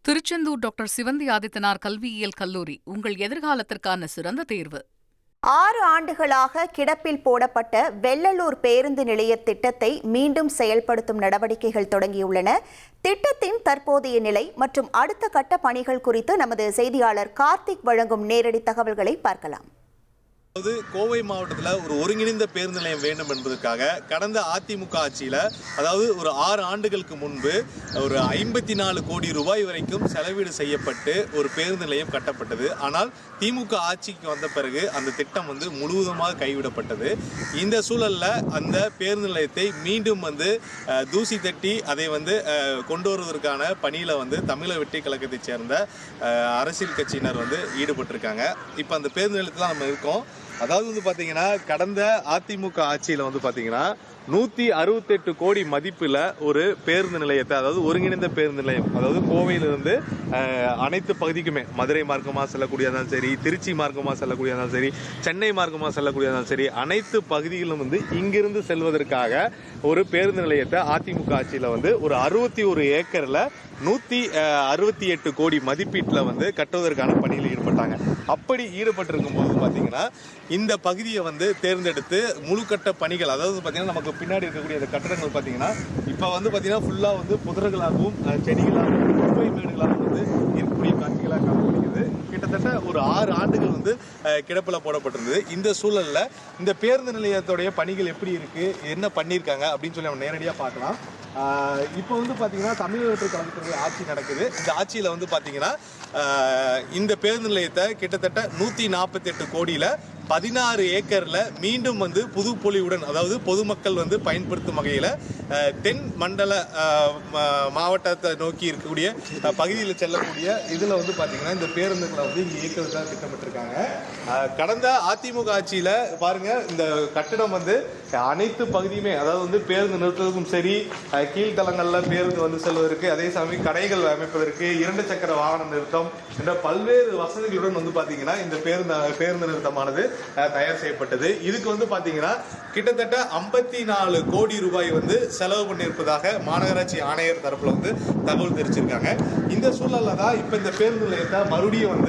Tiruchendur doctor Sivanthi Adithanar கல்வியியல் கல்லூரி உங்கள் எதிர்காலத்திற்கான சிறந்த தேர்வு. 6 ஆண்டுகளாக கிடப்பில் போடப்பட்ட வெள்ளலூர் பேருந்து நிலைய திட்டத்தை மீண்டும் செயல்படுத்தும் நடவடிக்கைகள் தொடங்கியுள்ளன. திட்டத்தின் தற்போதைய நிலை மற்றும் அடுத்த கட்ட பணிகள் குறித்து நமது செய்தியாளர் கார்த்திக் வழங்கும் நேரடி தகவல்களை பார்க்கலாம். கோவை மாவட்டத்தில் ஒரு ஒருங்கிணைந்த பேருந்து நிலையம் வேண்டும் என்பதற்காக கடந்த அதிமுக ஆட்சியில், அதாவது ஒரு 6 ஆண்டுகளுக்கு முன்பு ஒரு 54 கோடி ரூபாய் வரைக்கும் செலவீடு செய்யப்பட்டு ஒரு பேருந்து நிலையம் கட்டப்பட்டது. ஆனால் திமுக ஆட்சிக்கு வந்த பிறகு அந்த திட்டம் முழுவதுமாக கைவிடப்பட்டது. இந்த சூழலில் அந்த பேருந்து நிலையத்தை மீண்டும் தூசி தட்டி அதை கொண்டு வருவதற்கான பணியில் தமிழக வெற்றி கழகத்தைச் சேர்ந்த அரசியல் கட்சியினர் ஈடுபட்டிருக்காங்க. இப்போ அந்த பேருந்து நிலையத்தில் நம்ம இருக்கோம். அதாவது பார்த்தீங்கன்னா கடந்த அதிமுக ஆட்சியில் பார்த்தீங்கன்னா 168 கோடி மதிப்பில் ஒரு பேருந்து நிலையத்தை, அதாவது ஒருங்கிணைந்த பேருந்து நிலையம், அதாவது கோவையிலிருந்து அனைத்து பகுதிக்குமே, மதுரை மார்க்கமாக செல்லக்கூடியதாலும் சரி, திருச்சி மார்க்கமாக செல்லக்கூடியதாலும் சரி, சென்னை மார்க்கமாக செல்லக்கூடியதாலும் சரி, அனைத்து பகுதிகளும் இங்கிருந்து செல்வதற்காக ஒரு பேருந்து நிலையத்தை அதிமுக ஆட்சியில் ஒரு 61 ஏக்கரில் 168 கோடி மதிப்பீட்டில் கட்டுவதற்கான பணியில் ஈடுபட்டாங்க. அப்படி ஈடுபட்டிருக்கும் போது பார்த்தீங்கன்னா இந்த பகுதியை தேர்ந்தெடுத்து முழுக்கட்ட பணிகள், அதாவது பார்த்தீங்கன்னா நமக்கு பின்னாடி இருக்கக்கூடிய அந்த கட்டடங்கள் பார்த்தீங்கன்னா இப்போ பார்த்தீங்கன்னா ஃபுல்லாக புதர்களாகவும் செடிகளாகவும் குப்பை மேடுகளாகவும் இருக்கக்கூடிய காட்சிகளாக காணப்படுகிறது. கிட்டத்தட்ட ஒரு 6 ஆண்டுகள் கிடப்பில் போடப்பட்டிருந்தது. இந்த சூழலில் இந்த பேருந்து நிலையத்துடைய பணிகள் எப்படி இருக்கு, என்ன பண்ணியிருக்காங்க அப்படின்னு சொல்லி நம்ம நேரடியாக பார்க்கலாம். இப்போ பார்த்தீங்கன்னா தமிழக வெற்றி கழகத்துடைய ஆட்சி நடக்குது. இந்த ஆட்சியில் பார்த்தீங்கன்னா இந்த பேருந்து நிலையத்தை கிட்டத்தட்ட 148 கோடியில் 16 ஏக்கரில் மீண்டும் புது பொலிவுடன், அதாவது பொதுமக்கள் பயன்படுத்தும் வகையில் தென் மண்டல மாவட்டத்தை நோக்கி இருக்கக்கூடிய பகுதியில் செல்லக்கூடிய இதில் பார்த்தீங்கன்னா இந்த பேருந்துகளை இங்கே இயக்கிறதுக்காக திட்டமிட்டிருக்காங்க. கடந்த அதிமுக ஆட்சியில் பாருங்க, இந்த கட்டிடம் அனைத்து பகுதியுமே, அதாவது பேருந்து நிறுத்துவதற்கும் சரி, கீழ்த்தளங்களில் பேருந்து செல்வதற்கு, அதே சமயம் கடைகள் அமைப்பதற்கு, 2 சக்கர வாகன நிறுத்தம் என்ற பல்வேறு வசதிகளுடன் பார்த்தீங்கன்னா இந்த பேருந்து நிறுத்தமானது தயார் செய்யப்பட்டது. இதுக்கு பார்த்தீங்கன்னா கிட்டத்தட்ட 54 கோடி ரூபாய் செலவு பண்ணியிருப்பதாக மாநகராட்சி ஆணையர் தரப்புல தகவல் தெரிவிச்சிருக்காங்க. இந்த சூழல்ல தான் இப்ப இந்த பேருந்து நிலையத்தை மறுபடியும்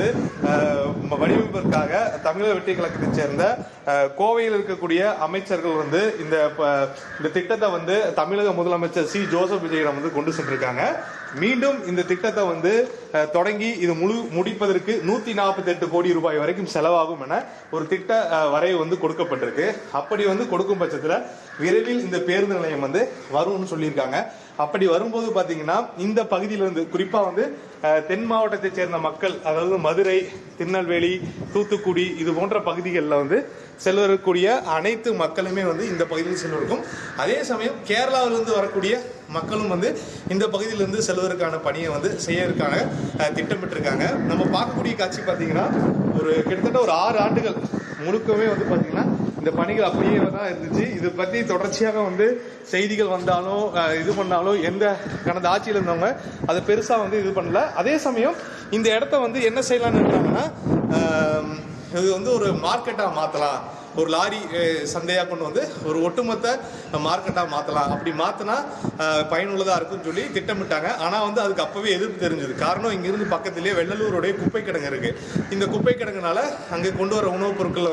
வடிவமைப்பதற்காக தமிழக வெற்றி கழகத்தை சேர்ந்த கோவையில் இருக்கக்கூடிய அமைச்சர்கள் இந்த திட்டத்தை தமிழக முதலமைச்சர் சி ஜோசப் விஜயிடம் கொண்டு சென்றிருக்காங்க. மீண்டும் இந்த திட்டத்தை தொடங்கி இது முடிப்பதற்கு 148 கோடி ரூபாய் வரைக்கும் செலவாகும் என ஒரு திட்ட வரைவு கொடுக்கப்பட்டிருக்கு. அப்படி கொடுக்கும் பட்சத்தில் விரைவில் இந்த பேருந்து நிலையம் வரும்னு சொல்லியிருக்காங்க. அப்படி வரும்போது பாத்தீங்கன்னா இந்த பகுதியிலிருந்து குறிப்பா தென் மாவட்டத்தை சேர்ந்த மக்கள், அதாவது மதுரை, திருநெல்வேலி, தூத்துக்குடி இது போன்ற பகுதிகளில் செல்வதற்குரிய அனைத்து மக்களுமே இந்த பகுதியில் செல்வதற்கும், அதே சமயம் கேரளாவிலிருந்து வரக்கூடிய மக்களும் இந்த பகுதியிலிருந்து செல்வதற்கான பணியை செய்யறதுக்கான திட்டமிட்டிருக்காங்க. நம்ம பார்க்கக்கூடிய காட்சி பார்த்தீங்கன்னா ஒரு கிட்டத்தட்ட ஒரு 6 ஆண்டுகள் முழுக்கவே பார்த்தீங்கன்னா இந்த பணிகள் அப்படியே தான் இருந்துச்சு. இது பத்தி தொடர்ச்சியாக செய்திகள் வந்தாலும் இது பண்ணாலும் எந்த கடந்த ஆட்சியில் இருந்தவங்க அதை பெருசா இது பண்ணல. அதே சமயம் இந்த இடத்த என்ன செய்யலாம்னு இருக்காங்கன்னா, இது ஒரு மார்க்கெட்டா மாத்தலாம், ஒரு லாரி சந்தையா கொண்டு ஒரு ஒட்டுமொத்த மார்க்கெட்டா மாத்தலாம், அப்படி மாத்தினா பயனுள்ளதா இருக்குன்னு சொல்லி திட்டமிட்டாங்க. ஆனா அதுக்கு அப்பவே எதிர்ப்பு தெரிஞ்சது. காரணம், இங்கிருந்து பக்கத்திலேயே வெள்ளலூருடைய குப்பை கிடங்கு இருக்கு. இந்த குப்பை கிடங்குனால அங்கே கொண்டு வர உணவுப் பொருட்கள்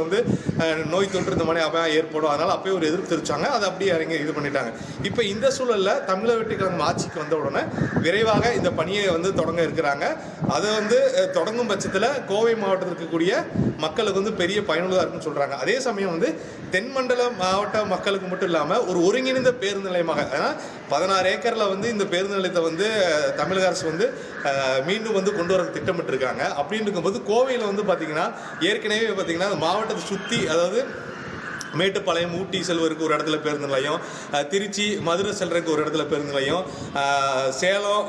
நோய் தொற்று இந்த மாதிரி அபாயம் ஏற்படும். அதனால அப்பவே ஒரு எதிர்ப்பு தெரிவிச்சாங்க. அதை அப்படியே இறங்கி இது பண்ணிட்டாங்க. இப்ப இந்த சூழல்ல தமிழக வெற்றி கழகம் ஆட்சிக்கு வந்த உடனே விரைவாக இந்த பணியை தொடங்க இருக்கிறாங்க. அதை தொடங்கும் பட்சத்தில் கோவை மாவட்டத்தில் இருக்கக்கூடிய மக்களுக்கு பெரிய பயனுள்ளதா இருக்குன்னு சொல்றாங்க. அதே சமயம் தென்மண்டல மாவட்ட மக்களுக்கு மட்டும் இல்லாம ஒரு ஒருங்கிணைந்த பேருந்து நிலையமாக 16 ஏக்கர்ல இந்த பேருந்து நிலையத்தை தமிழக அரசு மீண்டும் கொண்டு வர திட்டமிட்டு இருக்காங்க. அப்படின்னு இருக்கும்போது கோவையில் பாத்தீங்கன்னா ஏற்கனவே பாத்தீங்கன்னா மாவட்டத்தை சுத்தி, அதாவது மேட்டுப்பாளையம், ஊட்டி செல்வதற்கு ஒரு இடத்துல பேருந்து நிலையம், திருச்சி, மதுரை செல்றதுக்கு ஒரு இடத்துல பேருந்து நிலையம், சேலம்,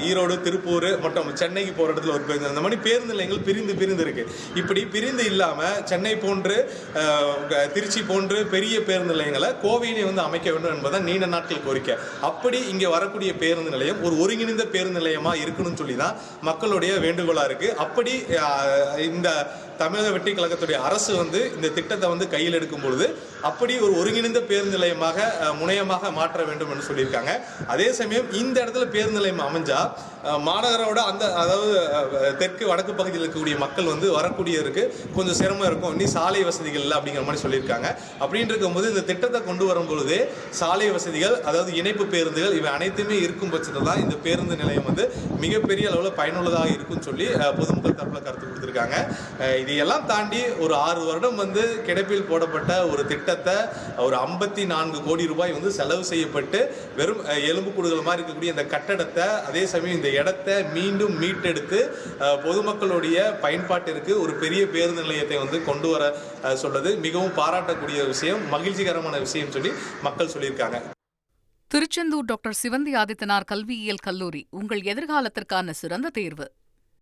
ஈரோடு, திருப்பூர் மற்றும் சென்னைக்கு போகிற இடத்துல ஒரு பேருந்து, அந்த மாதிரி பேருந்து நிலையங்கள் பிரிந்து இருக்கு. இப்படி பிரிந்து இல்லாமல் சென்னை போன்று திருச்சி போன்று பெரிய பேருந்து நிலையங்களை கோவையிலே அமைக்க வேண்டும் என்பதுதான் நீண்ட நாட்கள் கோரிக்கை. அப்படி இங்கே வரக்கூடிய பேருந்து நிலையம் ஒரு ஒருங்கிணைந்த பேருந்து நிலையமாக இருக்கணும்னு சொல்லி தான் மக்களுடைய வேண்டுகோளாக இருக்கு. அப்படி இந்த தமிழக வெற்றி கழகத்துடைய அரசு இந்த திட்டத்தை கையில் எடுக்கும் பொழுது அப்படி ஒரு ஒருங்கிணைந்த பேருந்து நிலையமாக முனையமாக மாற்ற வேண்டும் என்று சொல்லியிருக்காங்க. அதே சமயம் இந்த இடத்துல பேருந்து நிலையம் அமைஞ்சா மாநகரோட அதாவது தெற்கு வடக்கு பகுதியில் இருக்கக்கூடிய மக்கள் வரக்கூடியதற்கு கொஞ்சம் சிரமம் இருக்கும், இன்னும் சாலை வசதிகள் இல்லை அப்படிங்கிற மாதிரி சொல்லியிருக்காங்க. அப்படின்னு இருக்கும்போது இந்த திட்டத்தை கொண்டு வரும்பொழுது சாலை வசதிகள், அதாவது இணைப்பு பேருந்துகள், இவை அனைத்துமே இருக்கும் பட்சத்தில் தான் இந்த பேருந்து நிலையம் மிகப்பெரிய அளவில் பயனுள்ளதாக இருக்கும்னு சொல்லி பொதுமக்கள் தரப்பில் கருத்து கொடுத்துருக்காங்க. இதையெல்லாம் தாண்டி ஒரு 6 வருடம் கிடப்பில் போடப்பட்ட ஒரு திட்டத்தை ஒரு 54 கோடி ரூபாய் செலவு செய்யப்பட்டு வெறும் எலும்புக்கூடுகள் மாதிரி இருக்கக்கூடிய இந்த கட்டடத்தை, அதே சமயம் இந்த இடத்தை மீண்டும் மீட்டெடுத்து பொதுமக்களுடைய பயன்பாட்டிற்கு ஒரு பெரிய பேருந்து நிலையத்தை கொண்டு வர சொல்றது மிகவும் பாராட்டக்கூடிய விஷயம், மகிழ்ச்சிகரமான விஷயம் சொல்லி மக்கள் சொல்லியிருக்காங்க. திருச்செந்தூர் டாக்டர் சிவந்தி ஆதித்தனார் கல்வியியல் கல்லூரி உங்கள் எதிர்காலத்திற்கான சிறந்த தேர்வு.